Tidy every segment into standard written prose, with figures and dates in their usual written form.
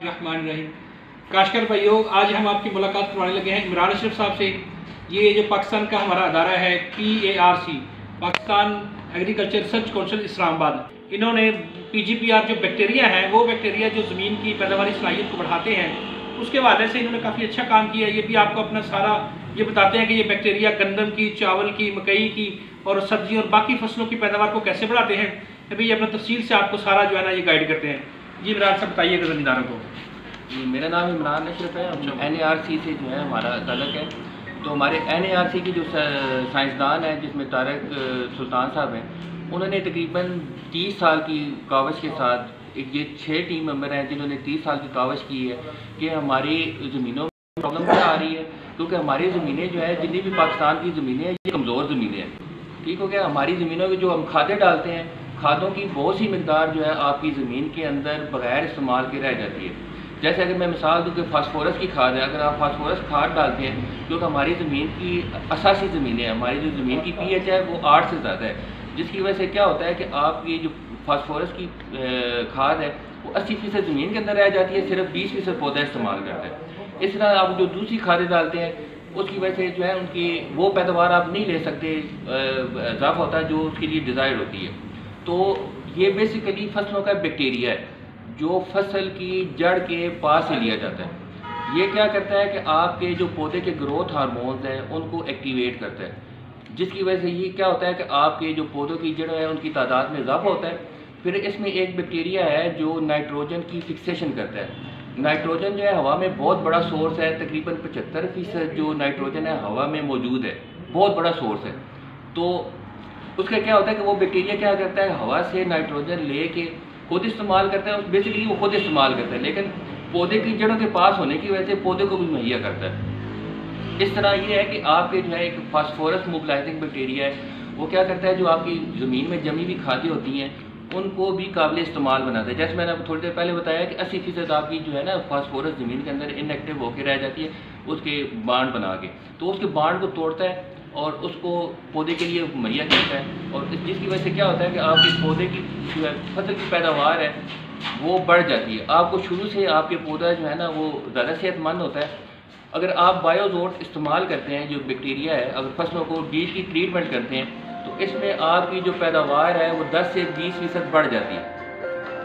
रहमान रहीम। काशकर भाइयों, आज हम आपकी मुलाकात करवाने लगे हैं इमरान अशरफ साहब से। ये जो पाकिस्तान का हमारा अदारा है PARC, Pakistan agriculture research council Islamabad, इन्होंने PGPR जो बैक्टीरिया है, वो बैक्टीरिया जो ज़मीन की पैदावारी सलाहियत को बढ़ाते हैं, उसके हवाले से इन्होंने काफ़ी अच्छा काम किया है। ये भी आपको अपना सारा ये बताते हैं कि ये बैक्टीरिया गंदम की, चावल की, मकई की और सब्जी और बाकी फसलों की पैदावार को कैसे बढ़ाते हैं। अभी अपना तफसील से आपको सारा जो है ना ये गाइड करते हैं। जी इमरान साहब बताइएगा ज़मींदारों को। जी, मेरा नाम इमरान अशरफ है। NARC से जो है हमारा ताल्लुक़ है। तो हमारे NARC की जो साइंसदान हैं, जिसमें तारक सुल्तान साहब हैं, उन्होंने तकरीबन 30 साल की कावश के साथ ये 6 टीम मेंबर हैं जिन्होंने 30 साल की कावश की है कि हमारी ज़मीनों में प्रॉब्लम क्या आ रही है। क्योंकि हमारी ज़मीनें जो है, जितनी भी पाकिस्तान की ज़मीनें हैं, ये कमज़ोर ज़मीनें हैं। ठीक हो गया। हमारी ज़मीनों में जो हम खादें डालते हैं, खादों की बहुत सी मकदार जो है आपकी ज़मीन के अंदर बग़ैर इस्तेमाल के रह जाती है। जैसे अगर मैं मिसाल दूँ कि फास्फोरस की खाद है, अगर आप फास्फोरस खाद डालते हैं, क्योंकि हमारी ज़मीन की असासी ज़मीनें हैं, हमारी जो ज़मीन की pH है वो 8 से ज़्यादा है, जिसकी वजह से क्या होता है कि आपकी जो फास्फोरस की खाद है वो 80% ज़मीन के अंदर रह जाती है, सिर्फ 20% पौधा इस्तेमाल करता है। इस तरह आप जो दूसरी खादें डालते हैं, उसकी वजह से जो है उनकी वो पैदावार आप नहीं ले सकते, इजाफा होता है जो उसके लिए डिज़ायर्ड होती है। तो ये बेसिकली फसलों का बैक्टीरिया है जो फसल की जड़ के पास से लिया जाता है। ये क्या करता है कि आपके जो पौधे के ग्रोथ हार्मोन्स हैं उनको एक्टिवेट करता है, जिसकी वजह से ये क्या होता है कि आपके जो पौधों की जड़ है उनकी तादाद में इजाफा होता है। फिर इसमें एक बैक्टीरिया है जो नाइट्रोजन की फिक्सेशन करता है। नाइट्रोजन जो है हवा में बहुत बड़ा सोर्स है, तकरीबन 75% जो नाइट्रोजन है हवा में मौजूद है, बहुत बड़ा सोर्स है। तो उसका क्या होता है कि वो बैक्टीरिया क्या करता है, हवा से नाइट्रोजन ले के खुद इस्तेमाल करता है। बेसिकली वो खुद इस्तेमाल करता है, लेकिन पौधे की जड़ों के पास होने की वजह से पौधे को भी मुहैया करता है। इस तरह ये है कि आपके जो है एक फास्फोरस मोबिलाइजिंग बैक्टीरिया है, वो क्या करता है, जो आपकी ज़मीन में जमी हुई खादें होती हैं उनको भी काबिल इस्तेमाल बनाता है। जैसे मैंने आपको थोड़ी देर पहले बताया कि 80% आपकी जो है ना फास्फोरस ज़मीन के अंदर इनएक्टिव होकर रह जाती है, उसके बांड बना के। तो उसके बांड को तोड़ता है और उसको पौधे के लिए मुहैया करता है, और जिसकी वजह से क्या होता है कि आपके पौधे की जो है फसल की पैदावार है वो बढ़ जाती है। आपको शुरू से आपके पौधा जो है ना वो ज़्यादा सेहतमंद होता है। अगर आप बायोजोट इस्तेमाल करते हैं, जो बैक्टीरिया है, अगर फसलों को बीज की ट्रीटमेंट करते हैं, तो इसमें आपकी जो पैदावार है वो 10 से 20% बढ़ जाती है,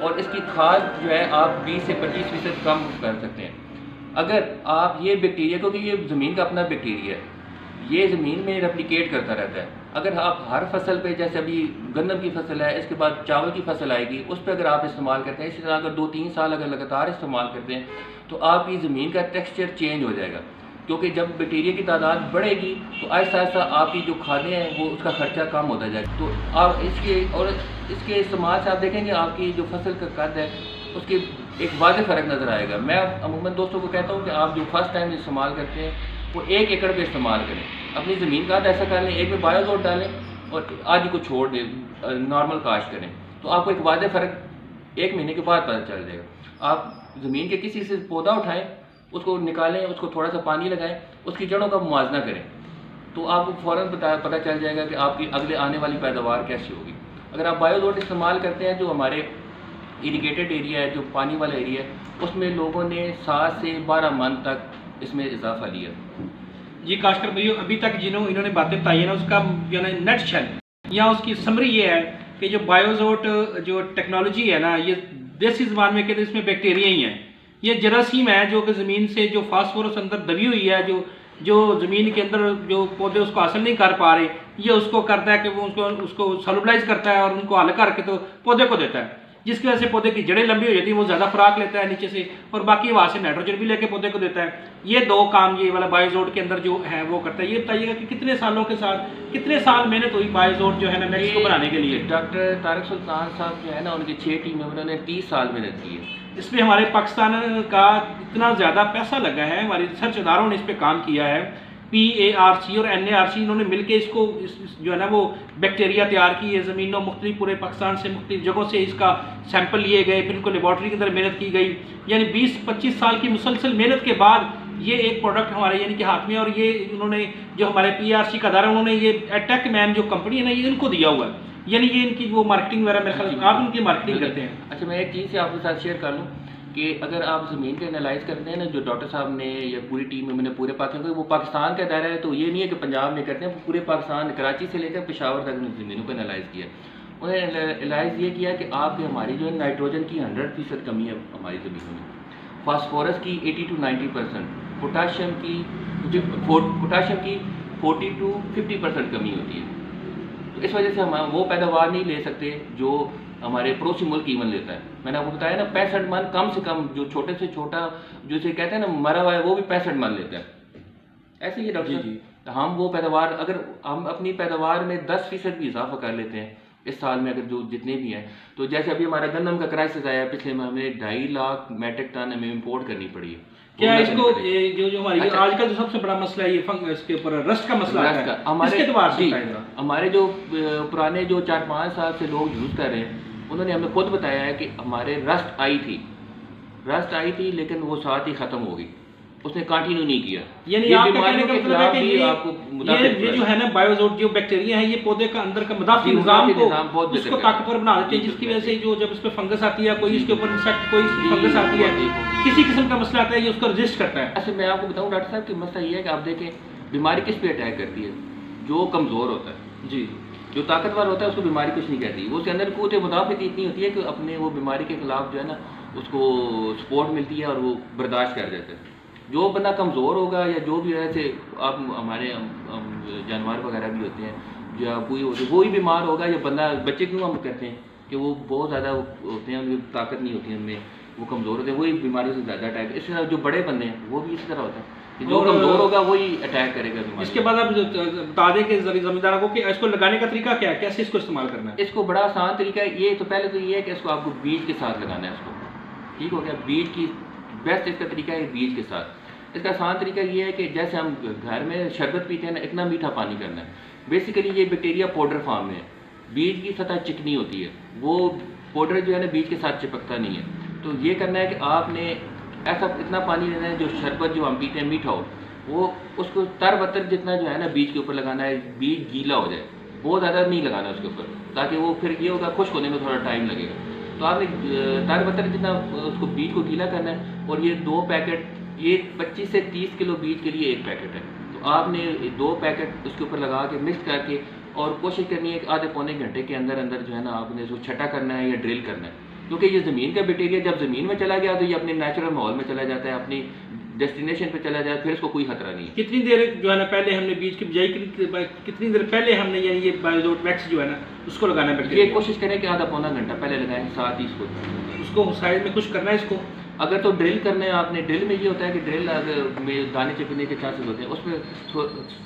और इसकी खाद जो है आप 20 से 25% कम कर सकते हैं अगर आप ये बैक्टीरिया, क्योंकि ये ज़मीन का अपना बैक्टीरिया है, ये ज़मीन में रेप्लिकेट करता रहता है। अगर आप हर फसल पे, जैसे अभी गन्नम की फसल है, इसके बाद चावल की फसल आएगी, उस पर अगर आप इस्तेमाल करते हैं, इसी तरह अगर 2-3 साल अगर लगातार इस्तेमाल करते हैं, तो आपकी ज़मीन का टेक्सचर चेंज हो जाएगा। क्योंकि जब बैक्टीरिया की तादाद बढ़ेगी तो आहिस्ता आहिस्ता आपकी जो खादें हैं वो उसका खर्चा कम होता जाएगा। तो आप इसके इस्तेमाल से आप देखेंगे आपकी जो फसल का कद है उसके एक वाज़ेह फ़र्क नज़र आएगा। मैं अमूमन दोस्तों को कहता हूँ कि आप जो फर्स्ट टाइम इस्तेमाल करते हैं वो 1 एकड़ पे इस्तेमाल करें। अपनी ज़मीन का ऐसा कर लें, एक में बायोजोट डालें और आधी को छोड़ दें, नॉर्मल काश्त करें, तो आपको एक वाज़ेह फ़र्क 1 महीने के बाद पता चल जाएगा। आप ज़मीन के किसी से पौधा उठाएं, उसको निकालें, उसको थोड़ा सा पानी लगाएं, उसकी जड़ों का मुआवजा करें, तो आपको फ़ौरन पता चल जाएगा कि आपकी अगले आने वाली पैदावार कैसी होगी। अगर आप बायोजोट इस्तेमाल करते हैं, जो हमारे इरीगेटेड एरिया है, जो पानी वाला एरिया है, उसमें लोगों ने 7 से 12 मन तक इसमें इजाफा लिया। जी काशकर भैया, अभी तक इन्होंने बातें बताई है ना, उसका जो है नेट शेल या उसकी समरी ये है कि जो बायोजोट जो टेक्नोलॉजी है ना, ये देसी ज़बान में कहते हैं इसमें बैक्टीरिया ही है, ये जरासीम है जो कि ज़मीन से जो फास्फोरस अंदर दबी हुई है, जो ज़मीन के अंदर जो पौधे उसको हासिल नहीं कर पा रहे, ये उसको करता है कि वो उसको सॉल्युबलाइज करता है और उनको हल करके तो पौधे को देता है, जिसकी वजह से पौधे की जड़ें लंबी हो जाती हैं, वो ज़्यादा खुराक लेता है नीचे से, और बाकी वहाँ से नाइट्रोजन भी लेके पौधे को देता है। ये 2 काम ये वाला बायोजोट के अंदर जो है वो करता है। ये बताइएगा कि कितने सालों के साथ कितने साल मेहनत हुई बायोजोट जो है ना नेक्स्ट को बनाने के लिए। डॉक्टर तारक सुल्तान साहब जो है ना, उनकी 6 टीम में उन्होंने 30 साल मेहनत की है। इसमें हमारे पाकिस्तान का इतना ज़्यादा पैसा लगा है, हमारे रिसर्च इदारों ने इस पर काम किया है, PARC और NARC इन्होंने मिलकर इसको जो है ना वो बैक्टीरिया तैयार की है। ज़मीनों मुख्तलिफ पूरे पाकिस्तान से मुख्तलिफ जगहों से इसका सैंपल लिए गए, फिर इनको लेबॉर्ट्री के अंदर मेहनत की गई, यानी 20-25 साल की मुसलसल मेहनत के बाद ये एक प्रोडक्ट हमारे यानी कि हाथ में, और ये उन्होंने जो हमारे PARC का अदारा, उन्होंने ये अटैक मैन जो कंपनी है ना, ये इनको दिया हुआ है, यानी ये इनकी वो मार्केटिंग वगैरह मेरे ख्याल आप उनकी मार्केटिंग करते हैं। अच्छा, मैं एक चीज़ से आपके साथ शेयर कर लूँ कि अगर आप ज़मीन का एनालाइज करते हैं ना, जो डॉक्टर साहब ने या पूरी टीम में मैंने पूरे पाकिस्तान को, वो पाकिस्तान का दायरा है, तो ये नहीं है कि पंजाब में करते हैं, पूरे पाकिस्तान कराची से लेकर पेशावर तक ज़मीनों को एनालाइज किया। उन्होंने एनालाइज ये किया कि आपकी हमारी जो है नाइट्रोजन की 100% कमी है हमारी ज़मीनों में, फास्फोरस की 80 to 90%, पोटाशियम की 40 to 50% कमी होती है। तो इस वजह से हम वो पैदावार नहीं ले सकते जो हमारे पड़ोसी मुल्क ईवन लेता है। मैंने आपको बताया ना 65 मन कम से कम, जो छोटे से छोटा जो इसे कहते हैं ना मरा हुआ है, वो भी 65 मन लेता है। ऐसे ही डॉक्टर जी, हम वो पैदावार, अगर हम अपनी पैदावार में 10% भी इजाफा कर लेते हैं इस साल में, अगर जो जितने भी हैं, तो जैसे अभी हमारा गंदम का क्राइसिस आया पिछले माह में, 2.5 लाख मेट्रिक टन हमें इम्पोर्ट करनी पड़ी है। क्या इसको जो हमारी आजकल जो सबसे बड़ा मसला है ये इसके ऊपर रस्ट का मसला है, हमारे जो पुराने जो 4-5 साल से लोग यूज़ कर रहे हैं, उन्होंने हमें खुद बताया है कि हमारे रस्ट आई थी लेकिन वो साथ ही ख़त्म हो गई, उसने कंटिन्यू नहीं किया। यानी आपका कहने का मतलब है कि ये जो है ना बायोजोट जो बैक्टीरिया है, ये पौधे का अंदर का मुदाफ़ी निज़ाम को उसको ताकतवर बना देते हैं, जिसकी वजह से जो जब इस पर फंगस आती है, कोई इसके ऊपर इंसेक्ट, कोई फंगस आती है, किसी किस्म का मसला आता है, ये उसको रजिस्ट करता है। अच्छा, मैं आपको बताऊँ डॉक्टर साहब कि मसला ये है कि आप देखें बीमारी किस पे अटैक करती है, जो कमज़ोर होता है जी, जो ताकतवर होता है उसको बीमारी कुछ नहीं कहती, वो उसके अंदर क़ुव्वत मुदाफ़त इतनी होती है कि अपने वो बीमारी के खिलाफ जो है ना उसको सपोर्ट मिलती है और वो बर्दाश्त कर जाता है। जो बंदा कमज़ोर होगा या जो भी ऐसे आप हमारे जानवर वगैरह भी होते हैं या कोई होते, वो ही बीमार होगा, या बंदा बच्चे क्यों हम कहते हैं कि वो बहुत ज़्यादा होते हैं, उनकी ताकत नहीं होती है उनमें, वो कमज़ोर होते हैं, वही बीमारी से ज़्यादा अटैक। इस तरह जो बड़े बंदे हैं वो भी इसी तरह होता है कि जो कमज़ोर होगा वही अटैक करेगा बीमारी। इसके बाद आप बता दें कि ज़मींदारों को कि इसको लगाने का तरीका क्या है, कैसे इसको इस्तेमाल करना है? इसको बड़ा आसान तरीका है ये, तो पहले तो ये है कि इसको आपको बीज के साथ लगाना है, इसको ठीक हो गया, बीज की बेस्ट इसका तरीका है बीज के साथ। इसका आसान तरीका ये है कि जैसे हम घर में शरबत पीते हैं ना, इतना मीठा पानी करना है। बेसिकली ये बैक्टीरिया पाउडर फॉर्म में है, बीज की सतह चिकनी होती है, वो पाउडर जो है ना बीज के साथ चिपकता नहीं है। तो ये करना है कि आपने ऐसा इतना पानी लेना है जो शरबत जो हम पीते हैं मीठा हो, वो उसको तर-बतर जितना जो है ना बीज के ऊपर लगाना है, बीज गीला हो जाए, बहुत ज़्यादा नहीं लगाना उसके ऊपर, ताकि वो फिर ये होगा खुश्क होने में थोड़ा टाइम लगेगा। तो आपने तर-बतर जितना उसको बीज को गीला करना है, और ये 2 पैकेट, ये 25 से 30 किलो बीज के लिए 1 पैकेट है, तो आपने 2 पैकेट उसके ऊपर लगा के मिक्स करके, और कोशिश करनी है कि आधे पौने घंटे के अंदर अंदर जो है ना आपने इसको छटा करना है या ड्रिल करना है, क्योंकि ये ज़मीन का बैक्टीरिया जब ज़मीन में चला गया तो ये अपने नेचुरल माहौल में चला जाता है, अपनी डेस्टिनेशन पे चला जाए, फिर इसको कोई खतरा नहीं है। कितनी देर जो है ना पहले हमने बीज की बिजाई कितनी देर पहले हमने यानी ये बायोजोट मैक्स जो है ना उसको लगाना है? ये कोशिश करें कि आधा पौना घंटा पहले लगाएं, साथ ही उसको साइड में कुछ करना है इसको। अगर तो ड्रिल करना है आपने, ड्रिल में ये होता है कि ड्रिल अगर में दाने चिपकने के चांसेस होते हैं, उसमें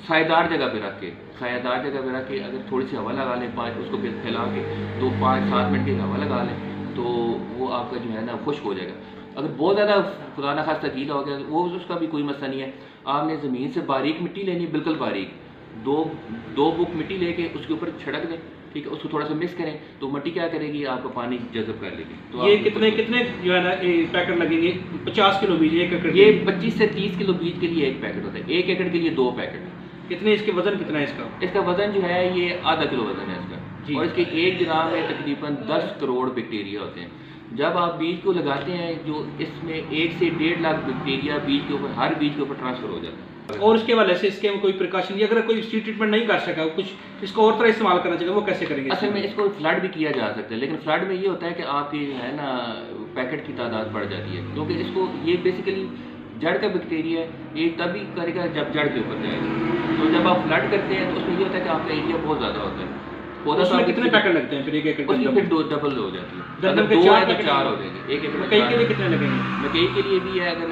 सायेदार जगह पे रख के, अगर थोड़ी सी हवा लगा लें, उसको फैला के 5-7 मिनट की हवा लगा लें, तो वो आपका जो है ना खुश्क हो जाएगा। अगर बहुत ज़्यादा खुदा न खास्ता गीला हो गया वो उसका भी कोई मसला नहीं है। आपने ज़मीन से बारीक मिट्टी लेनी, बिल्कुल बारीक, दो बुक मिट्टी लेके उसके ऊपर छिड़क दें, ठीक है, उसको थोड़ा सा मिक्स करें, तो मिट्टी क्या करेगी, आपका पानी जज़ब कर लेगी। तो ये कितने जो है ना पैकेट लगेंगे? 50 किलो बीज 1 एकड़? ये 25 से 30 किलो बीज के लिए 1 पैकेट होता है, 1 एकड़ के लिए 2 पैकेट। कितने इसके वजन कितना है इसका? इसका वजन जो है ये आधा किलो वजन है इसका, और इसके 1 ग्राम में तकरीबन 10 करोड़ बैक्टीरिया होते हैं। जब आप बीज को लगाते हैं, जो इसमें 1 से 1.5 लाख बैक्टीरिया बीज के ऊपर, हर बीज के ऊपर ट्रांसफर हो जाता है। और इसके वाले से इसके में कोई प्रिकॉशन, अगर कोई सीड ट्रीटमेंट नहीं कर सका, कुछ इसको और तरह इस्तेमाल करना चाहिए, वो कैसे करेंगे? असल में इसको फ्लड भी किया जा सकता है, लेकिन फ्लड में ये होता है कि आपकी है ना पैकेट की तादाद बढ़ जाती है, क्योंकि इसको ये बेसिकली जड़ का बैक्टीरिया है, ये तभी करेगा जब जड़ के ऊपर जाएगा। तो जब आप फ्लड करते हैं तो उसमें ये होता है कि आपका एरिया बहुत ज़्यादा होता है। उसमें कितने पैकेट लगते हैं फिर 1 एकड़? उसमें फिर 2 डबल हो जाती है, गंदम के 4 तो 4 हो जाएंगे 1 एकड़। मकई के लिए कितने लगेंगे? मकई के लिए भी है, अगर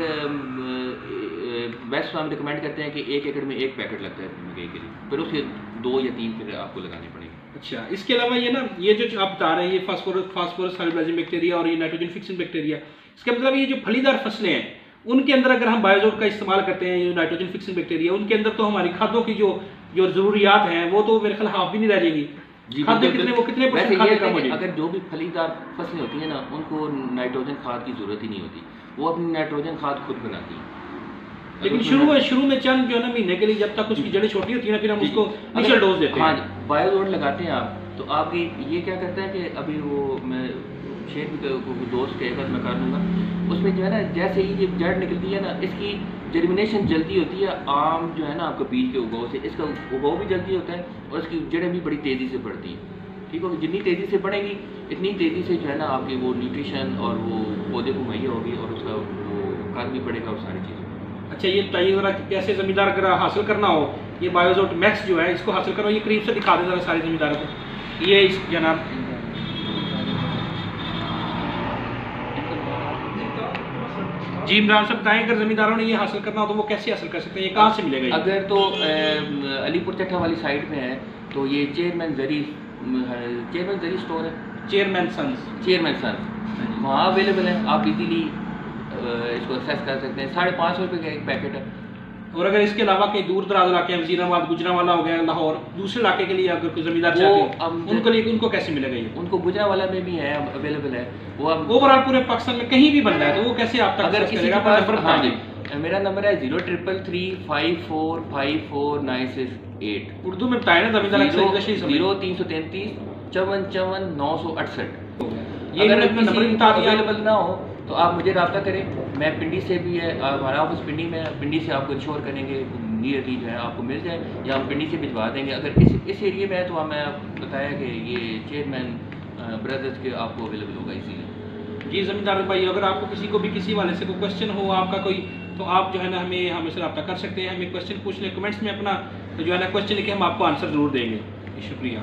बेस्ट हम रिकमेंड करते हैं कि 1 एकड़ में 1 पैकेट लगता है मकई के लिए, फिर उसके 2 या 3 फिर आपको लगाने पड़ेंगे। अच्छा, इसके अलावा ये ना ये जो आप बता रहे हैं, ये फास्फोरस सॉल्युबलाइजिंग बैक्टीरिया और ये नाइट्रोजन फिक्सिंग बैक्टीरिया, इसका मतलब ये जो फलीदार फसलें हैं उनके अंदर अगर हम बायोजोट का इस्तेमाल करते हैं, ये नाइट्रोजन फिक्सिंग बैक्टीरिया, उनके अंदर तो हमारी खादों की जो ज़रूरियात हैं वो तो मेरे ख्याल हाफ भी नहीं रह जाएगी। खाद कितने अगर जो भी फलीदार फसलें होती हैं ना, उनको नाइट्रोजन खाद की जरूरत ही नहीं होती, वो अपनी नाइट्रोजन खाद खुद बनाती हैं। लेकिन शुरू में चंद जो है ना महीने के लिए, जब तक उसकी जड़ें छोटी होती है ना, फिर हम उसको इनिशियल डोज देते हैं। हाँ, बायोजोट लगाते हैं आप, तो आपकी ये क्या करता है कि अभी वो मैं शेयर भी कोई दोस्त कहेगा तो मैं कर लूँगा। उसमें जो है ना जैसे ही ये जड़ निकलती है ना, इसकी जर्मिनेशन जल्दी होती है। आम जो है ना आपका बीज के उगाव से, इसका उगाव भी जल्दी होता है और इसकी जड़ें भी बड़ी तेज़ी से बढ़ती हैं। ठीक होगी, जितनी तेज़ी से बढ़ेगी इतनी तेज़ी से जो है ना आपकी वो न्यूट्रिशन और वो पौधे को मुहैया होगी और उसका वो कर भी पड़ेगा और सारी चीज़ें। अच्छा, ये बताइए ज़रा कैसे ज़मींदार अगर हासिल करना हो ये बायोजोट मैक्स जो है, इसको हासिल करो, ये करीब से दिखा दें ज़रा सारे ज़मींदारों को। ये इस जनाब जी इमरान साहब बताएं, अगर ज़मींदारों ने ये हासिल करना हो तो वो कैसे हासिल कर सकते हैं, ये कहाँ से मिलेगा? अगर तो अलीपुर चट्टा वाली साइड में है तो ये चेयरमैन जरी स्टोर है, चेयरमैन सन्स, वहाँ अवेलेबल है। आप इजीली इसको एक्सेस कर सकते हैं। 550 रुपये का एक पैकेट है। और अगर इसके अलावा कहीं दूर दराज इलाके, वज़ीराबाद, गुजरांवाला हो गया, लाहौर, दूसरे इलाके के लिए अगर कोई ज़मींदार चाहते हैं उनके लिए उनको कैसे मिलेगा ये? उनको गुजरांवाला में भी है, अवेलेबल है। वो अब ओवरऑल पूरे पाकिस्तान में कहीं भी बन रहा है तो वो कैसे आप तक अगर access किसी करेगा? के पास, नंबर हाँ बताइए। जी, मेरा नंबर है 0333545496 उर्दू में बताएं ना ज़मींदार अक्सर इंग्लिश नहीं समझते। 0333 5454 968। ये अगर नंबर किसी बता दिया। अवेलेबल ना हो तो आप मुझे रब्ता करें। मैं पिंडी से भी है, हमारा ऑफिस पिंडी में है। पिंडी से आपको इंश्योर करेंगे नियरली जो है आपको मिल जाए, या हम पिंडी से भिजवा देंगे। अगर इस एरिया में है तो हमें बताया कि ये चेयरमैन ब्रदर्स के आपको अवेलेबल होगा इसीलिए। जी ज़मींदार भाई, अगर आपको किसी को भी किसी वाले से कोई क्वेश्चन हो आपका कोई, तो आप जो है ना हमें से रब्ता कर सकते हैं। हमें क्वेश्चन पूछ लें कमेंट्स में अपना, तो जो है ना क्वेश्चन लिखे हम आपको आंसर ज़रूर देंगे। शुक्रिया।